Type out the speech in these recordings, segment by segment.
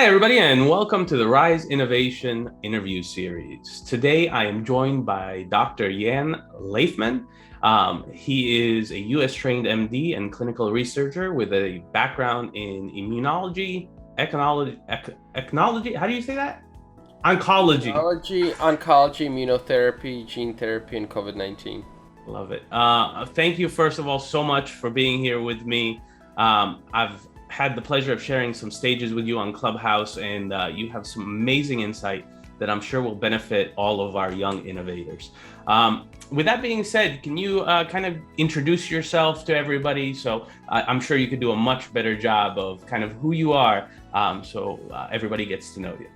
Hi, everybody, and welcome to the Rise Innovation interview series. Today, I am joined by Dr. Yan Leyfman. He is a U.S. trained MD and clinical researcher with a background in immunology, ecology. How do you say that? Oncology. Oncology, immunotherapy, gene therapy, and COVID-19. Love it. Thank you, first of all, so much for being here with me. I've had the pleasure of sharing some stages with you on Clubhouse, and you have some amazing insight that I'm sure will benefit all of our young innovators. With that being said, can you kind of introduce yourself to everybody? So I'm sure you could do a much better job of kind of who you are, so everybody gets to know you.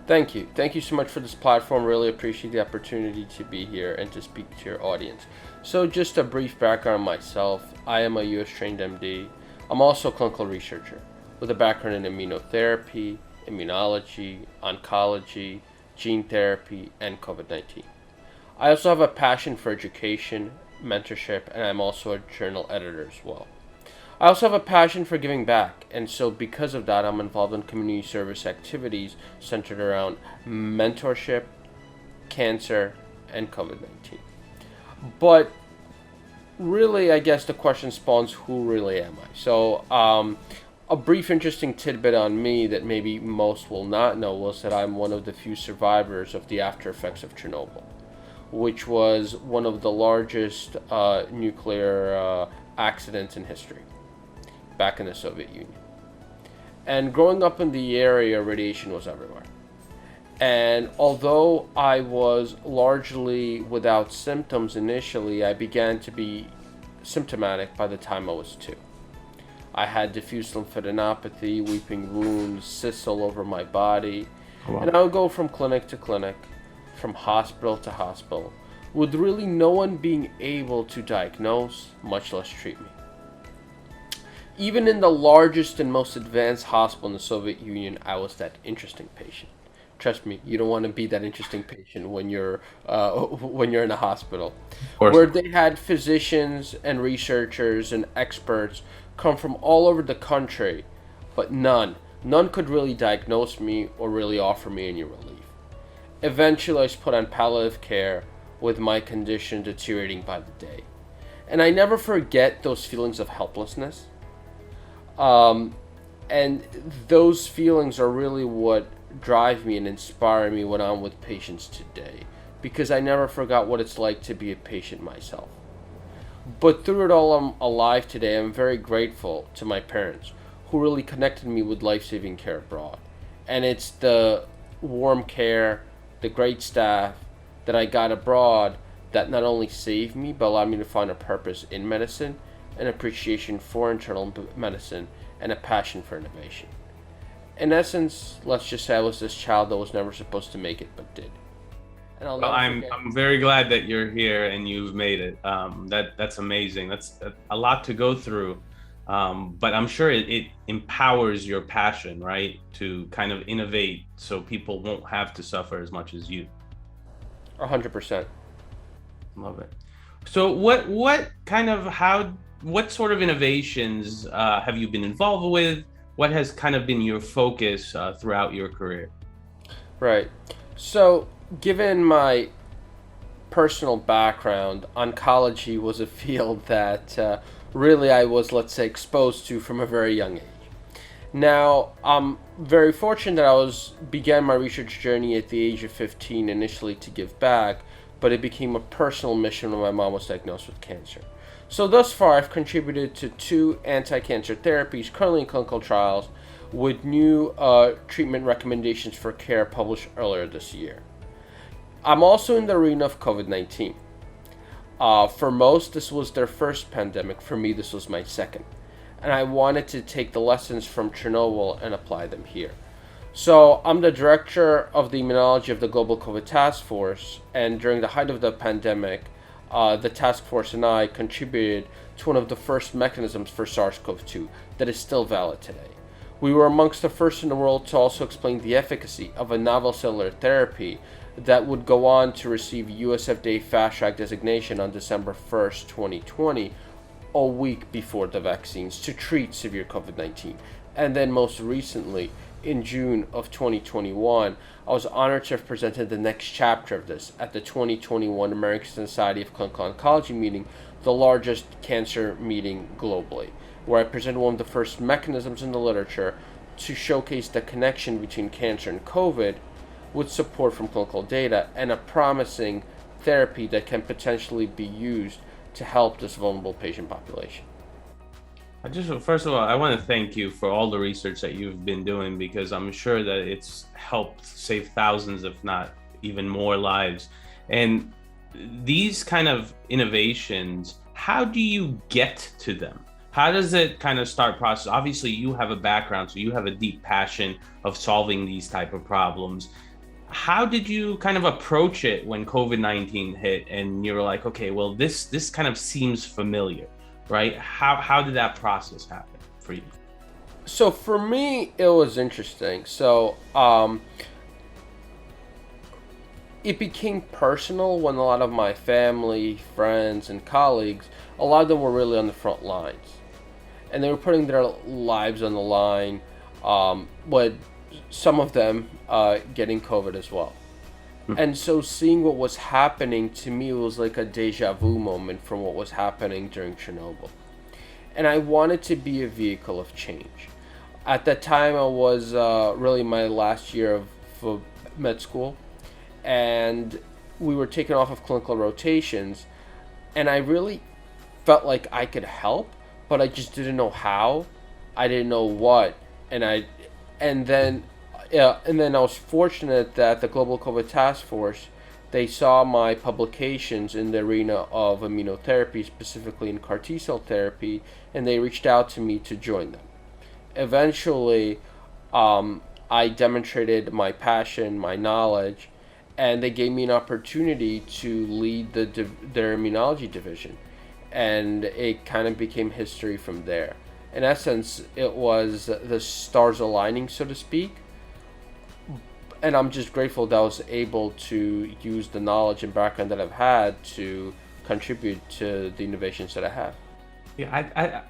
Thank you. Thank you so much for this platform. Really appreciate the opportunity to be here and to speak to your audience. So just a brief background on myself. I am a U.S. trained MD. I'm also a clinical researcher with a background in immunotherapy, immunology, oncology, gene therapy, and COVID-19. I also have a passion for education, mentorship, and I'm also a journal editor as well. I also have a passion for giving back, and so because of that, I'm involved in community service activities centered around mentorship, cancer, and COVID-19. But really, I guess the question spawns, who really am I? So, a brief interesting tidbit on me that maybe most will not know was that I'm one of the few survivors of the after effects of Chernobyl, which was one of the largest nuclear accidents in history back in the Soviet Union. And growing up in the area, radiation was everywhere. And although I was largely without symptoms initially, I began to be symptomatic by the time I was 2. I had diffuse lymphadenopathy, weeping wounds, cysts all over my body. Oh, wow. And I would go from clinic to clinic, from hospital to hospital, with really no one being able to diagnose, much less treat me. Even in the largest and most advanced hospital in the Soviet Union, I was that interesting patient. Trust me, you don't want to be that interesting patient when you're in a hospital, Of course. where they had physicians and researchers and experts come from all over the country, but none could really diagnose me or really offer me any relief. Eventually, I was put on palliative care with my condition deteriorating by the day, and I never forget those feelings of helplessness. And those feelings are really what drive me and inspire me when I'm with patients today, because I never forgot what it's like to be a patient myself. But through it all, I'm alive today. I'm very grateful to my parents who really connected me with life-saving care abroad. And it's the warm care, the great staff that I got abroad that not only saved me, but allowed me to find a purpose in medicine, an appreciation for internal medicine, and a passion for innovation. In essence, let's just say I was this child that was never supposed to make it, but did. And Well, I'm very glad that you're here and you've made it. That's amazing. That's a lot to go through, but I'm sure it empowers your passion, right, to kind of innovate so people won't have to suffer as much as you. 100%. Love it. So what sort of innovations have you been involved with? What has kind of been your focus throughout your career? Right. So, given my personal background, oncology was a field that really I was, let's say, exposed to from a very young age. Now, I'm very fortunate that I began my research journey at the age of 15 initially to give back, but it became a personal mission when my mom was diagnosed with cancer. So thus far, I've contributed to 2 anti-cancer therapies currently in clinical trials, with new treatment recommendations for care published earlier this year. I'm also in the arena of COVID-19. For most, this was their first pandemic. For me, this was my second. And I wanted to take the lessons from Chernobyl and apply them here. So I'm the director of the Immunology of the Global COVID Taskforce, and during the height of the pandemic, the task force and I contributed to one of the first mechanisms for SARS-CoV-2 that is still valid today. We were amongst the first in the world to also explain the efficacy of a novel cellular therapy that would go on to receive US FDA Fast Track designation on December 1st, 2020, a week before the vaccines, to treat severe COVID-19. And then most recently, in June of 2021, I was honored to have presented the next chapter of this at the 2021 American Society of Clinical Oncology meeting, the largest cancer meeting globally, where I presented one of the first mechanisms in the literature to showcase the connection between cancer and COVID with support from clinical data and a promising therapy that can potentially be used to help this vulnerable patient population. First of all, I want to thank you for all the research that you've been doing, because I'm sure that it's helped save thousands, if not even more, lives. And these kind of innovations, how do you get to them? How does it kind of start process? Obviously, you have a background, so you have a deep passion of solving these type of problems. How did you kind of approach it when COVID-19 hit and you were like, okay, well, this kind of seems familiar, right? How did that process happen for you? So for me, it was interesting. So it became personal when a lot of my family, friends, and colleagues, a lot of them were really on the front lines. And they were putting their lives on the line, but some of them getting COVID as well. And so seeing what was happening to me was like a deja vu moment from what was happening during Chernobyl. And I wanted to be a vehicle of change. At that time, I was really my last year of med school, and we were taken off of clinical rotations, and I really felt like I could help, but I just didn't know how. I didn't know what, and then I was fortunate that the Global COVID Taskforce, they saw my publications in the arena of immunotherapy, specifically in CAR T-cell therapy, and they reached out to me to join them. Eventually, I demonstrated my passion, my knowledge, and they gave me an opportunity to lead their Immunology Division, and it kind of became history from there. In essence, it was the stars aligning, so to speak. And I'm just grateful that I was able to use the knowledge and background that I've had to contribute to the innovations that I have. Yeah,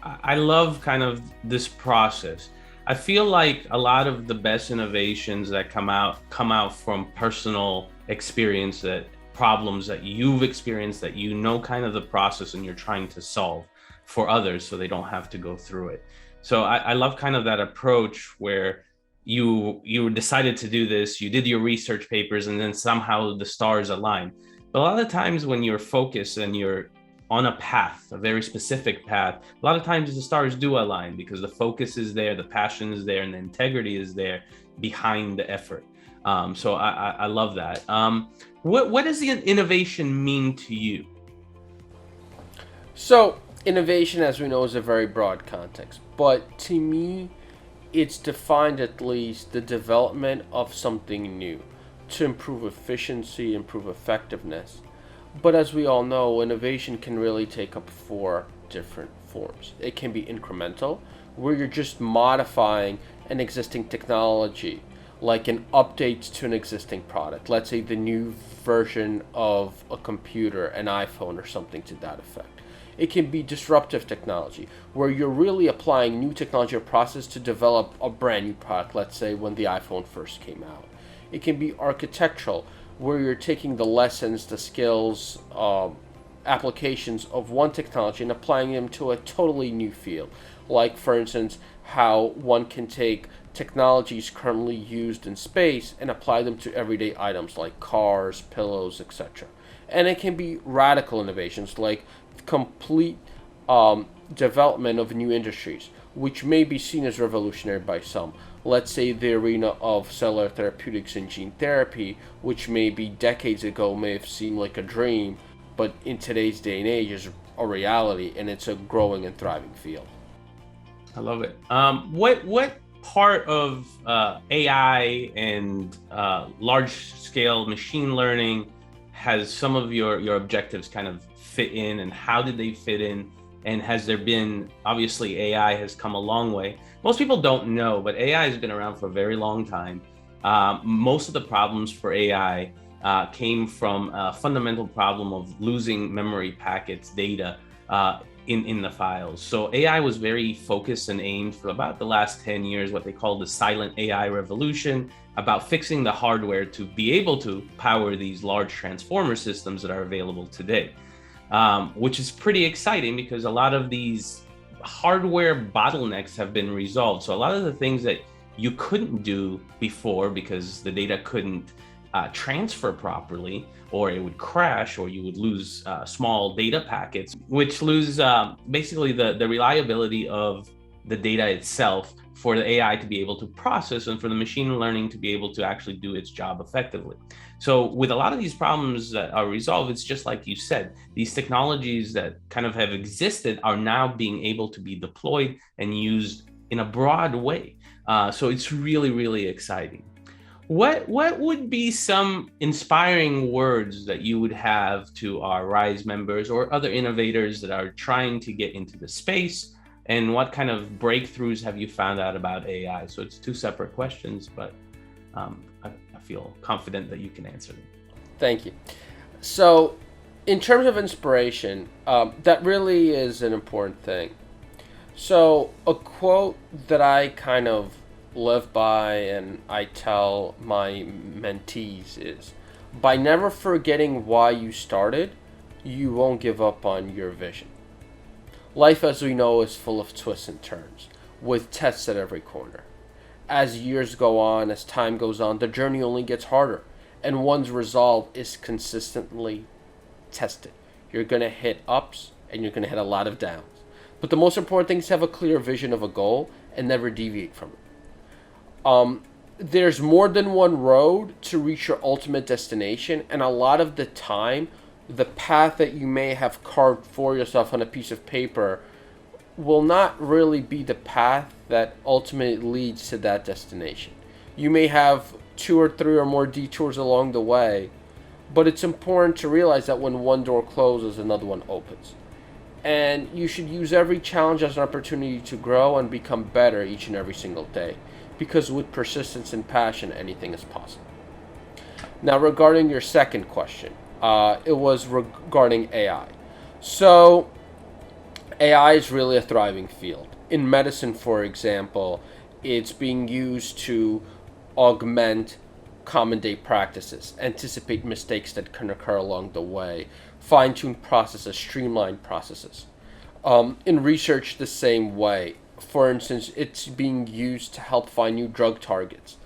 I love kind of this process. I feel like a lot of the best innovations that come out from personal experience, that problems that you've experienced, that you know kind of the process and you're trying to solve for others so they don't have to go through it. So I love kind of that approach where you decided to do this, you did your research papers, and then somehow the stars align. But a lot of times when you're focused and you're on a path, a very specific path, a lot of times the stars do align because the focus is there, the passion is there, and the integrity is there behind the effort. So I love that. What does the innovation mean to you? So innovation, as we know, is a very broad context, but to me, it's defined at least the development of something new to improve efficiency, improve effectiveness. But as we all know, innovation can really take up 4 different forms. It can be incremental, where you're just modifying an existing technology, like an update to an existing product. Let's say the new version of a computer, an iPhone or something to that effect. It can be disruptive technology, where you're really applying new technology or process to develop a brand new product, let's say when the iPhone first came out. It can be architectural, where you're taking the lessons, the skills, applications of one technology and applying them to a totally new field. Like, for instance, how one can take technologies currently used in space and apply them to everyday items like cars, pillows, etc. And it can be radical innovations like complete development of new industries, which may be seen as revolutionary by some. Let's say the arena of cellular therapeutics and gene therapy, which maybe decades ago may have seemed like a dream, but in today's day and age is a reality, and it's a growing and thriving field. I love it. What part of AI and large-scale machine learning has some of your objectives kind of fit in, and how did they fit in? And has there been, obviously AI has come a long way. Most people don't know, but AI has been around for a very long time. Most of the problems for AI came from a fundamental problem of losing memory packets, data, in the files. So AI was very focused and aimed for about the last 10 years, what they call the silent AI revolution, about fixing the hardware to be able to power these large transformer systems that are available today, which is pretty exciting because a lot of these hardware bottlenecks have been resolved. So a lot of the things that you couldn't do before because the data couldn't transfer properly, or it would crash, or you would lose small data packets, which lose basically the reliability of the data itself for the AI to be able to process and for the machine learning to be able to actually do its job effectively. So with a lot of these problems that are resolved, it's just like you said, these technologies that kind of have existed are now being able to be deployed and used in a broad way. So it's really, really exciting. What would be some inspiring words that you would have to our RISE members or other innovators that are trying to get into the space? And what kind of breakthroughs have you found out about AI? So it's two separate questions, but I feel confident that you can answer them. Thank you. So in terms of inspiration, that really is an important thing. So a quote that I kind of live by and I tell my mentees is, by never forgetting why you started, you won't give up on your vision. Life, as we know, is full of twists and turns, with tests at every corner. As years go on, as time goes on, the journey only gets harder, and one's resolve is consistently tested. You're going to hit ups, and you're going to hit a lot of downs. But the most important thing is to have a clear vision of a goal and never deviate from it. There's more than one road to reach your ultimate destination, and a lot of the time, the path that you may have carved for yourself on a piece of paper will not really be the path that ultimately leads to that destination. You may have 2 or 3 or more detours along the way, but it's important to realize that when one door closes, another one opens. And you should use every challenge as an opportunity to grow and become better each and every single day, because with persistence and passion, anything is possible. Now, regarding your second question, it was regarding AI. So AI is really a thriving field. In medicine, for example, it's being used to augment common day practices, anticipate mistakes that can occur along the way, fine-tune processes, streamline processes. In research, the same way. For instance, it's being used to help find new drug targets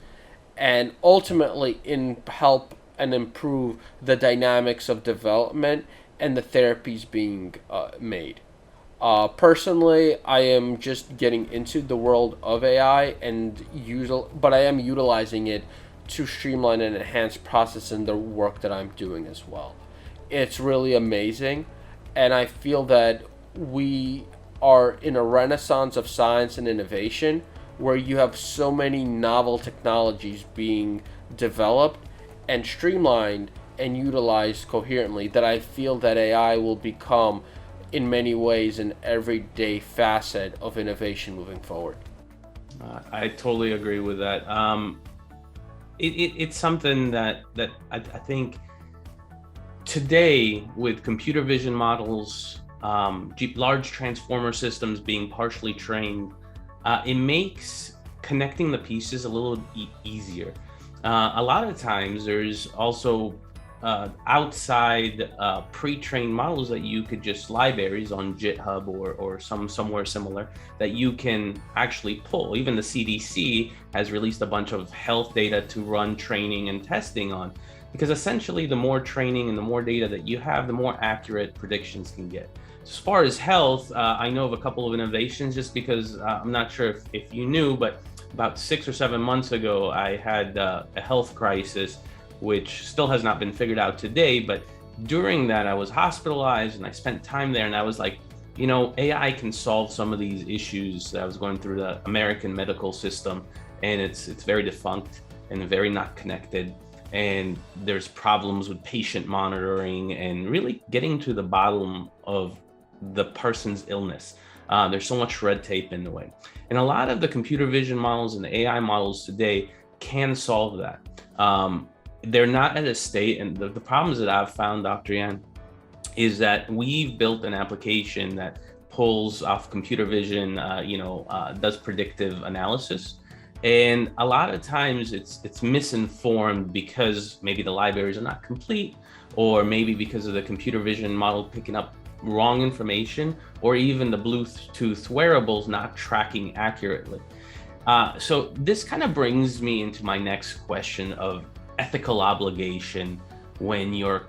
and ultimately help and improve the dynamics of development and the therapies being made. Personally, I am just getting into the world of AI but I am utilizing it to streamline and enhance process in the work that I'm doing as well. It's really amazing, and I feel that we are in a renaissance of science and innovation where you have so many novel technologies being developed and streamlined and utilized coherently that I feel that AI will become, in many ways, an everyday facet of innovation moving forward. I totally agree with that. It's something that I think today, with computer vision models, large transformer systems being partially trained, it makes connecting the pieces a little easier. A lot of times there's also outside pre-trained models that you could just libraries on GitHub or somewhere similar that you can actually pull. Even the CDC has released a bunch of health data to run training and testing on, because essentially the more training and the more data that you have, the more accurate predictions can get. As far as health, I know of a couple of innovations, just because I'm not sure if you knew, but about 6 or 7 months ago, I had a health crisis, which still has not been figured out today. But during that, I was hospitalized and I spent time there, and I was like, AI can solve some of these issues that I was going through the American medical system, and it's very defunct and very not connected. And there's problems with patient monitoring and really getting to the bottom of the person's illness. There's so much red tape in the way. And a lot of the computer vision models and the AI models today can solve that. They're not at a state, and the problems that I've found, Dr. Yan, is that we've built an application that pulls off computer vision, does predictive analysis. And a lot of times it's misinformed because maybe the libraries are not complete, or maybe because of the computer vision model picking up wrong information, or even the Bluetooth wearables not tracking accurately. So this kind of brings me into my next question of ethical obligation when you're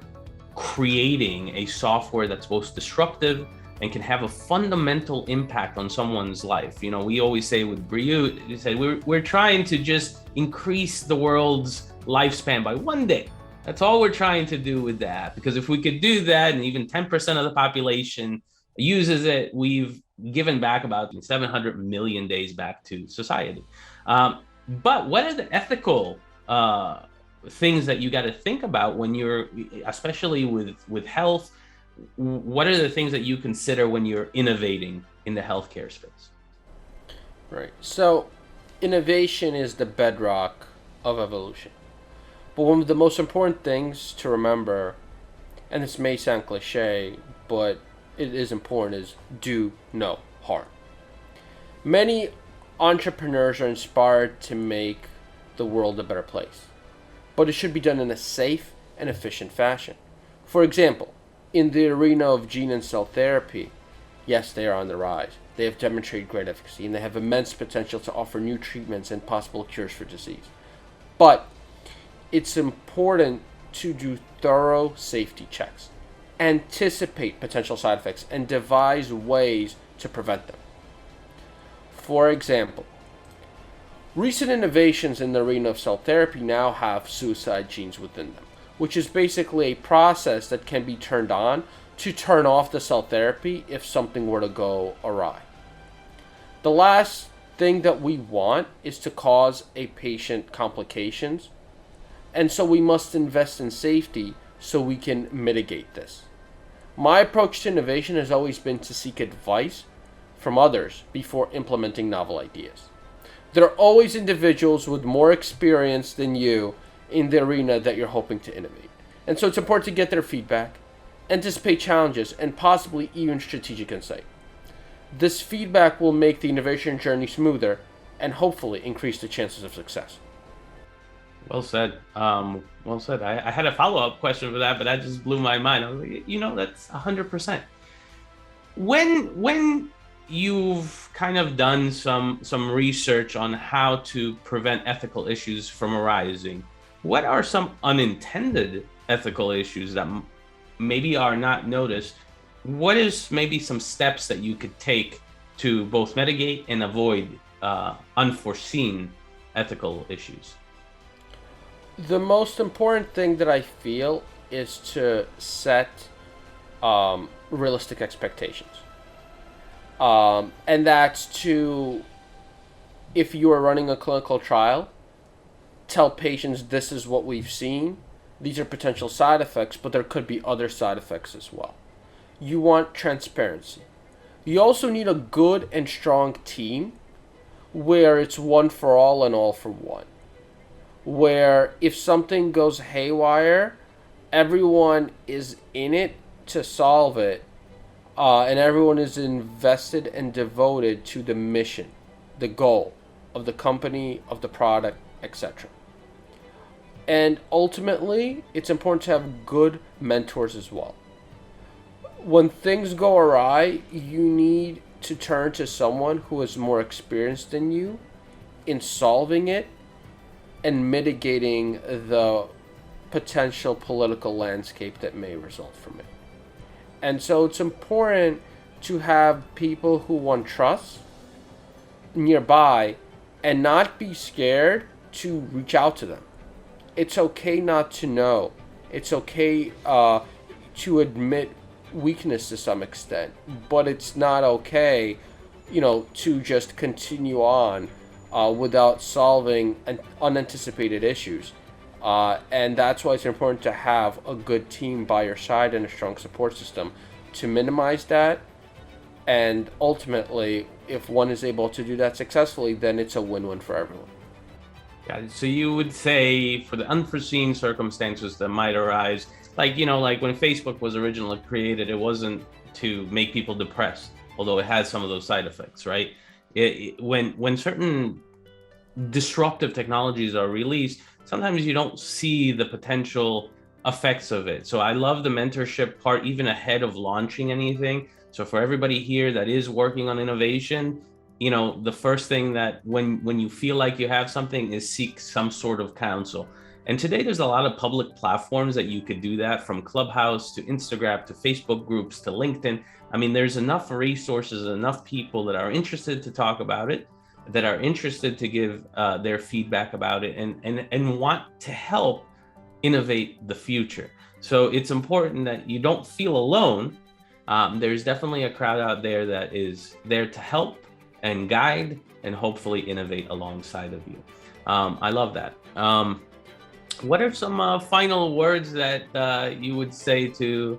creating a software that's both disruptive and can have a fundamental impact on someone's life. You know, we always say with Briut, you said we're trying to just increase the world's lifespan by 1 day. That's all we're trying to do with that. Because if we could do that and even 10% of the population uses it, we've given back about 700 million days back to society. But what are the ethical things that you got to think about when you're, especially with health? What are the things that you consider when you're innovating in the healthcare space? Right. So innovation is the bedrock of evolution. But one of the most important things to remember, and this may sound cliche, but it is important, is do no harm. Many entrepreneurs are inspired to make the world a better place, but it should be done in a safe and efficient fashion. For example, in the arena of gene and cell therapy, yes, they are on the rise. They have demonstrated great efficacy, and they have immense potential to offer new treatments and possible cures for disease. But it's important to do thorough safety checks, anticipate potential side effects, and devise ways to prevent them. For example, recent innovations in the arena of cell therapy now have suicide genes within them, which is basically a process that can be turned on to turn off the cell therapy if something were to go awry. The last thing that we want is to cause a patient complications, and so we must invest in safety so we can mitigate this. My approach to innovation has always been to seek advice from others before implementing novel ideas. There are always individuals with more experience than you in the arena that you're hoping to innovate. And so it's important to get their feedback, anticipate challenges, and possibly even strategic insight. This feedback will make the innovation journey smoother and hopefully increase the chances of success. Well said. Well said. I had a follow-up question for that, but that just blew my mind. I was like, that's 100%. When you've kind of done some research on how to prevent ethical issues from arising, what are some unintended ethical issues that maybe are not noticed? What is maybe some steps that you could take to both mitigate and avoid unforeseen ethical issues? The most important thing that I feel is to set realistic expectations. And that's to, if you are running a clinical trial, tell patients this is what we've seen. These are potential side effects, but there could be other side effects as well. You want transparency. You also need a good and strong team where it's one for all and all for one. Where if something goes haywire, everyone is in it to solve it, and everyone is invested and devoted to the mission, the goal of the company, of the product, etc. And ultimately, it's important to have good mentors as well. When things go awry, you need to turn to someone who is more experienced than you in solving it and mitigating the potential political landscape that may result from it. And so it's important to have people who one trusts nearby and not be scared to reach out to them. It's okay not to know. It's okay to admit weakness to some extent, but it's not okay, to just continue on without solving unanticipated issues. And that's why it's important to have a good team by your side and a strong support system to minimize that. And ultimately, if one is able to do that successfully, then it's a win-win for everyone. Got it. So you would say for the unforeseen circumstances that might arise, like, like when Facebook was originally created, it wasn't to make people depressed, although it has some of those side effects, right? When certain disruptive technologies are released, sometimes you don't see the potential effects of it. So I love the mentorship part even ahead of launching anything. So for everybody here that is working on innovation, the first thing that when you feel like you have something is seek some sort of counsel. And today there's a lot of public platforms that you could do that, from Clubhouse to Instagram to Facebook groups to LinkedIn. I mean, there's enough resources, enough people that are interested to talk about it, that are interested to give their feedback about it, and want to help innovate the future. So it's important that you don't feel alone. There's definitely a crowd out there that is there to help and guide and hopefully innovate alongside of you. I love that. What are some final words that you would say to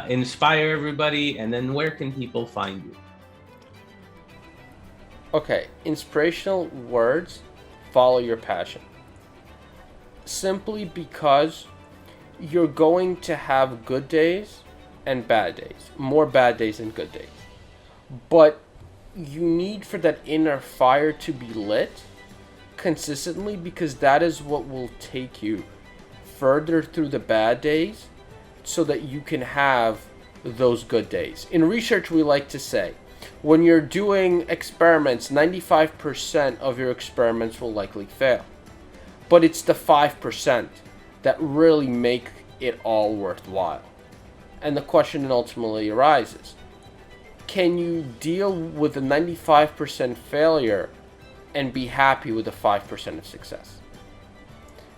inspire everybody, and then where can people find you? Okay, inspirational words: follow your passion. Simply because you're going to have good days and bad days, more bad days than good days. But you need for that inner fire to be lit consistently, because that is what will take you further through the bad days so that you can have those good days. In research, we like to say, when you're doing experiments, 95% of your experiments will likely fail. But it's the 5% that really make it all worthwhile. And the question ultimately arises, can you deal with the 95% failure and be happy with the 5% of success?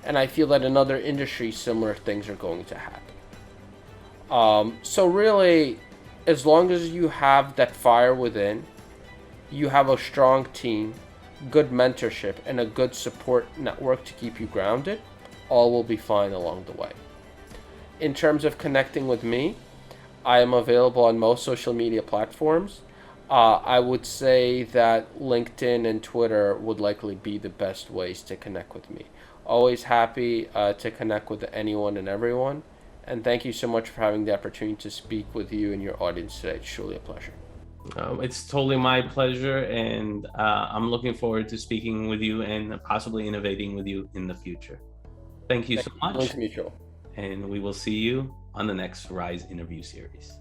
And I feel that in other industries, similar things are going to happen. So really, as long as you have that fire within, you have a strong team, good mentorship, and a good support network to keep you grounded, all will be fine along the way. In terms of connecting with me, I am available on most social media platforms. I would say that LinkedIn and Twitter would likely be the best ways to connect with me. Always happy to connect with anyone and everyone. And thank you so much for having the opportunity to speak with you and your audience today. It's truly a pleasure. It's totally my pleasure, and I'm looking forward to speaking with you and possibly innovating with you in the future. Thank you so much. Nice to meet you. And we will see you on the next Rise interview series.